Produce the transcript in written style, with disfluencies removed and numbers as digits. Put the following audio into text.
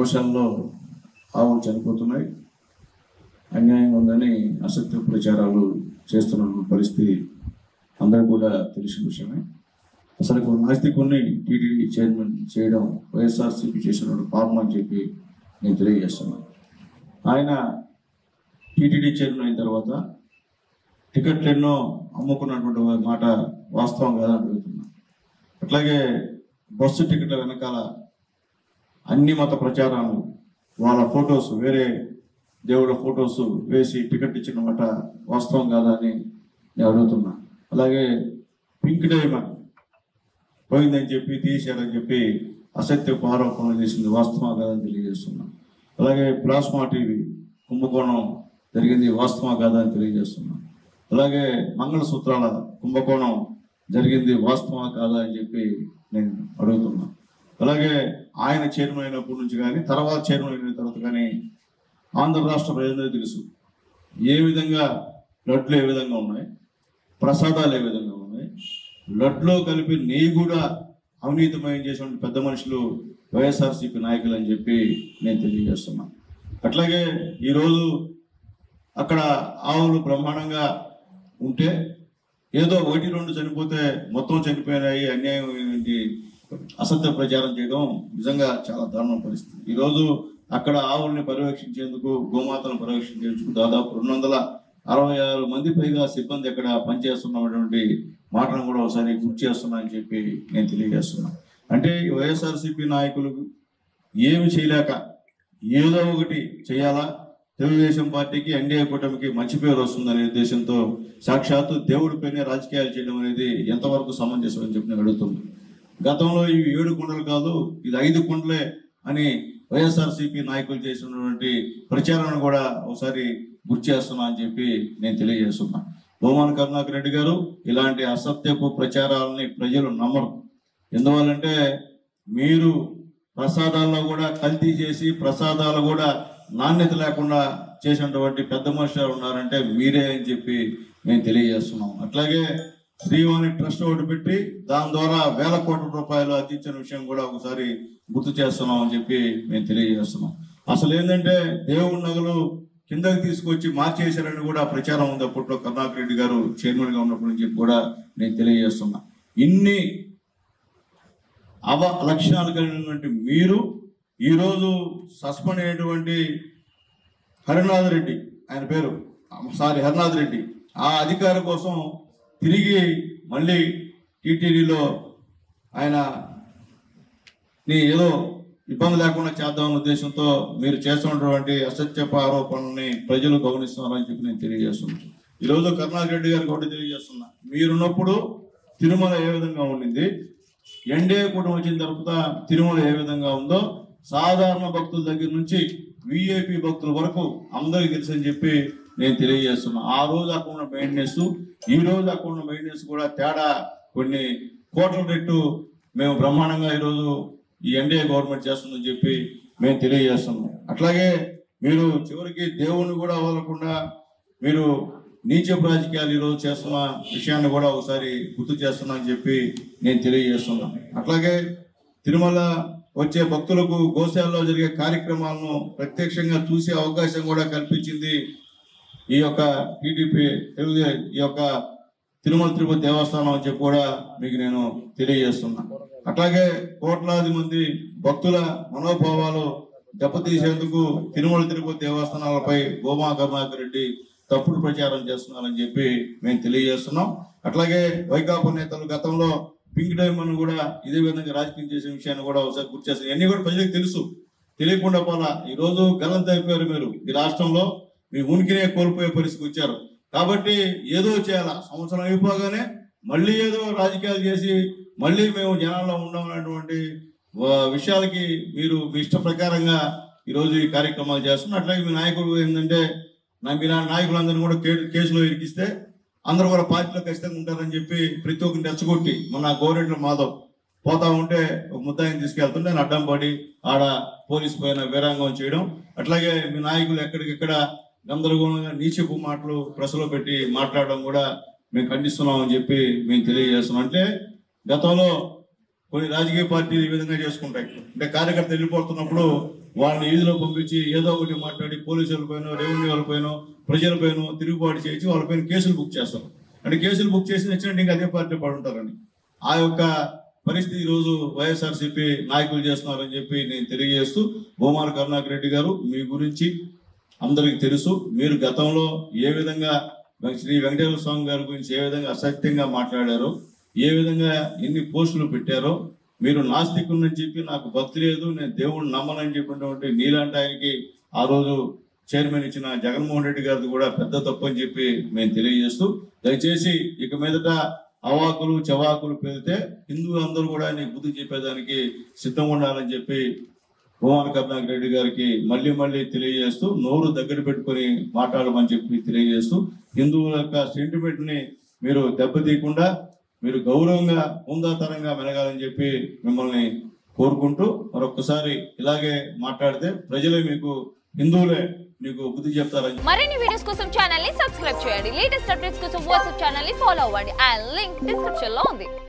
గోశాలలో ఆవులు చనిపోతున్నాయి, అన్యాయంగా ఉందని అసత్య ప్రచారాలు చేస్తున్న పరిస్థితి అందరూ కూడా తెలిసిన విషయమే. అసలు నాస్తికుని టీటీడీ చైర్మన్ చేయడం వైఎస్ఆర్సీపీ చేసిన పాపం అని చెప్పి నేను తెలియజేస్తున్నాను. ఆయన టీటీడీ చైర్మన్ అయిన తర్వాత టికెట్లు ఎన్నో అమ్ముకున్నటువంటి మాట వాస్తవం కాదని అడుగుతున్నాను. అట్లాగే బస్సు టికెట్ల వెనకాల అన్ని మత ప్రచారాలు, వాళ్ళ ఫొటోస్, వేరే దేవుళ్ళ ఫొటోస్ వేసి టికెట్ ఇచ్చిన మాట వాస్తవం కాదా అని నేను అడుగుతున్నా. అలాగే పింక్ డైమండ్ పోయిందని చెప్పి తీశారని చెప్పి అసత్యపు ఆరోపణలు చేసింది వాస్తవం కాదని తెలియజేస్తున్నా. అలాగే ప్లాస్మా టీవీ కుంభకోణం జరిగింది వాస్తవం కాదని తెలియజేస్తున్నా. అలాగే మంగళసూత్రాల కుంభకోణం జరిగింది వాస్తవం కాదా అని చెప్పి నేను అడుగుతున్నా. అలాగే ఆయన చైర్మన్ అయినప్పటి నుంచి కానీ తర్వాత చైర్మన్ అయిన తర్వాత కానీ ఆంధ్ర రాష్ట్ర ప్రజలందరికీ తెలుసు ఏ విధంగా లడ్లు ఏ విధంగా ఉన్నాయి, ప్రసాదాలు ఏ విధంగా ఉన్నాయి. లడ్లో కలిపి నెయ్యి కూడా అవినీతిమయం చేసిన పెద్ద మనుషులు వైఎస్ఆర్సీపీ నాయకులు అని చెప్పి నేను తెలియజేస్తున్నా. అట్లాగే ఈరోజు అక్కడ ఆవులు బ్రహ్మాండంగా ఉంటే ఏదో 1-2 చనిపోతే మొత్తం చనిపోయినాయి, అన్యాయం అసత్య ప్రచారం చేయడం నిజంగా చాలా దారుణ పరిస్థితి. ఈరోజు అక్కడ ఆవుల్ని పర్యవేక్షించేందుకు, గోమాతలను పర్యవేక్షించేందుకు దాదాపు 266 మంది పైగా సిబ్బంది అక్కడ పనిచేస్తున్నటువంటి మాటను కూడా ఒకసారి గుర్తు చేస్తున్నా అని చెప్పి నేను తెలియజేస్తున్నా. అంటే వైఎస్ఆర్సీపీ నాయకులు ఏమి చేయలేక ఏదో ఒకటి చేయాలా, తెలుగుదేశం పార్టీకి, ఎన్డీఏ కూటమికి మంచి పేరు వస్తుందనే ఉద్దేశంతో సాక్షాత్తు దేవుడిపైనే రాజకీయాలు చేయడం అనేది ఎంతవరకు సమంజసం అని చెప్పి నేను అడుగుతుంది. గతంలో ఇవి 7 కొండలు కాదు, ఇది 5 కొండలే అని వైఎస్ఆర్సీపీ నాయకులు చేసినటువంటి ప్రచారాన్ని కూడా ఒకసారి గుర్తు చేస్తున్నా అని చెప్పి నేను తెలియజేస్తున్నా. భూమాన కరుణాకర్ రెడ్డి గారు, ఇలాంటి అసత్యపు ప్రచారాలని ప్రజలు నమ్మరు. ఎందువల్లంటే మీరు ప్రసాదాల్లో కూడా కల్తీ చేసి, ప్రసాదాలు కూడా నాణ్యత లేకుండా చేసినటువంటి పెద్ద మనుషులు ఉన్నారంటే మీరే అని చెప్పి మేము తెలియజేస్తున్నాం. అట్లాగే శ్రీవాణి ట్రస్ట్ ఒకటి పెట్టి దాని ద్వారా వేల కోట్ల రూపాయలు అందించిన విషయం కూడా ఒకసారి గుర్తు చేస్తున్నాం అని చెప్పి మేము తెలియజేస్తున్నాం. అసలు ఏంటంటే దేవుడి నగలు కిందకి తీసుకొచ్చి మార్చేశారని కూడా ప్రచారం ఉంది అప్పట్లో కరుణాకర్ రెడ్డి గారు చైర్మన్గా ఉన్నప్పటి నుంచి కూడా నేను తెలియజేస్తున్నా. ఇన్ని లక్షణాలు కలిగినటువంటి మీరు ఈరోజు సస్పెండ్ అయినటువంటి హరినాథ్ రెడ్డి, ఆయన పేరు హరినాథ్ రెడ్డి, ఆ అధికారి కోసం తిరిగి మళ్ళీ టీటీడీలో ఆయన ఏదో ఇబ్బంది లేకుండా చేద్దామనే ఉద్దేశంతో మీరు చేస్తున్నటువంటి అసత్యపు ఆరోపణల్ని ప్రజలు గమనిస్తున్నారని చెప్పి నేను తెలియజేస్తున్నాను. ఈరోజు కరుణాకర్ రెడ్డి గారికి ఒకటి తెలియజేస్తున్నా. మీరున్నప్పుడు తిరుమల ఏ విధంగా ఉండింది, ఎన్డీఏ కూటమి వచ్చిన తర్వాత తిరుమల ఏ విధంగా ఉందో సాధారణ భక్తుల దగ్గర నుంచి విఐపి భక్తుల వరకు అందరికీ తెలుసు అని చెప్పి నేను తెలియజేస్తున్నా. ఆ రోజు అక్కడ ఉన్న మెయింటెనెన్స్, ఈ రోజు అక్కడ ఉన్న మెయింటెనెన్స్ కూడా తేడా కొన్ని కోట్ల రెట్టు మేము బ్రహ్మాండంగా ఈరోజు ఈ ఎన్డీఏ గవర్నమెంట్ చేస్తుందని చెప్పి మేము తెలియజేస్తున్నాం. అట్లాగే మీరు చివరికి దేవుణ్ణి కూడా వదలకుండా మీరు నీచపు రాజకీయాలు ఈరోజు చేస్తున్న విషయాన్ని కూడా ఒకసారి గుర్తు చేస్తున్నా అని చెప్పి నేను తెలియజేస్తున్నా. అట్లాగే తిరుమల వచ్చే భక్తులకు గోశాలలో జరిగే కార్యక్రమాలను ప్రత్యక్షంగా చూసే అవకాశం కూడా కల్పించింది ఈ యొక్క టీడీపీ ఈ యొక్క తిరుమల తిరుపతి దేవస్థానం అని చెప్పి కూడా మీకు నేను తెలియజేస్తున్నా. అట్లాగే కోట్లాది మంది భక్తుల మనోభావాలు దెబ్బతీసేందుకు తిరుమల తిరుపతి దేవస్థానాలపై భూమా కరుణాకర్ రెడ్డి తప్పుడు ప్రచారం చేస్తున్నారని చెప్పి మేము తెలియజేస్తున్నాం. అట్లాగే వైకాపా నేతలు గతంలో పింక్ డైమండ్ కూడా ఇదే విధంగా రాజకీయం చేసే విషయాన్ని కూడా ఒకసారి గుర్తు చేస్తారు. ఇవన్నీ కూడా ప్రజలకు తెలుసు, తెలియకుండా పోలా. ఈరోజు గల్లంత అయిపోయారు మీరు. ఈ రాష్ట్రంలో మీ ఉనికినే కోల్పోయే పరిస్థితికి వచ్చారు. కాబట్టి ఏదో చేయాలా, సంవత్సరం అయిపోగానే మళ్ళీ ఏదో రాజకీయాలు చేసి మళ్ళీ మేము జనాల్లో ఉండమన్నటువంటి విషయాలకి మీరు మీ ఇష్ట ప్రకారంగా ఈరోజు ఈ కార్యక్రమాలు చేస్తున్నారు. అట్లాగే మీ నాయకుడు ఏంటంటే మీ నాయకులందరినీ కూడా కేసులో ఇరికిస్తే అందరూ కూడా పార్టీలో ఖచ్చితంగా ఉంటారని చెప్పి ప్రతి ఒక్కరిని రెచ్చగొట్టి మొన్న గోరెంట్ల మాధవ్ పోతా ఉంటే ఒక ముద్దాయిని తీసుకెళ్తుంటే నేను అడ్డం పడి ఆడ పోలీసు పైన వీరాంగం చేయడం. అట్లాగే మీ నాయకులు ఎక్కడికెక్కడ గందరగోళంగా నీచపు మాటలు ప్రెస్లో పెట్టి మాట్లాడడం కూడా మేము ఖండిస్తున్నామని చెప్పి మేము తెలియజేస్తున్నాం. అంటే గతంలో కొన్ని రాజకీయ పార్టీలు ఈ విధంగా చేసుకుంటాయి. అంటే కార్యకర్త వెళ్ళిపోతున్నప్పుడు వాళ్ళని ఈదులో పంపించి ఏదో ఒకటి మాట్లాడి పోలీసులపైనో, రెవెన్యూ వాళ్ళపైనో, ప్రజలపైనో తిరుగుబాటు చేసి వాళ్ళపైన కేసులు బుక్ చేస్తారు. అంటే కేసులు బుక్ చేసి నచ్చినట్టు ఇంకా అదే పార్టీ పడుంటారని ఆ యొక్క పరిస్థితి ఈరోజు వైఎస్ఆర్సీపీ నాయకులు చేస్తున్నారని చెప్పి నేను తెలియజేస్తూ, భూమాన కరుణాకర్ రెడ్డి గారు మీ గురించి అందరికి తెలుసు. మీరు గతంలో ఏ విధంగా శ్రీ వెంకటేశ్వర స్వామి గారి గురించి ఏ విధంగా అసత్యంగా మాట్లాడారో, ఏ విధంగా ఎన్ని పోస్టులు పెట్టారో, మీరు నాస్తికుని చెప్పి నాకు భక్తి లేదు, నేను దేవుడిని నమ్మనని చెప్పినటువంటి నీలాంటి ఆయనకి ఆ రోజు చైర్మన్ ఇచ్చిన జగన్మోహన్ రెడ్డి గారిది కూడా పెద్ద తప్పు అని చెప్పి మేము తెలియజేస్తూ, దయచేసి ఇక మీదట అవాకులు చవాకులు పెడితే హిందువులు అందరూ కూడా నీకు బుద్ధి చెప్పేదానికి సిద్ధంగా ఉండాలని చెప్పి భూమాన కరుణాకర్ రెడ్డి గారికి మళ్ళీ మళ్ళీ తెలియజేస్తూ, నోరు దగ్గర పెట్టుకొని మాట్లాడమని చెప్పి తెలియజేస్తూ, హిందువుల యొక్క సెంటిమెంట్ ని మీరు దెబ్బతీయకుండా మీరు గౌరవంగా హుందాతరంగా మెలగాలని చెప్పి మిమ్మల్ని కోరుకుంటూ, మరొకసారి ఇలాగే మాట్లాడితే ప్రజలే మీకు, హిందువులే మీకు బుద్ధి చెప్తారని. మరిన్ని వీడియోస్ కోసం ఛానల్ ని సబ్స్క్రైబ్ చేయండి. లేటెస్ట్ అప్డేట్స్ కోసం వాట్సాప్ ఛానల్ ని ఫాలో అవ్వండి. ఆ లింక్ డిస్క్రిప్షన్ లో ఉంది.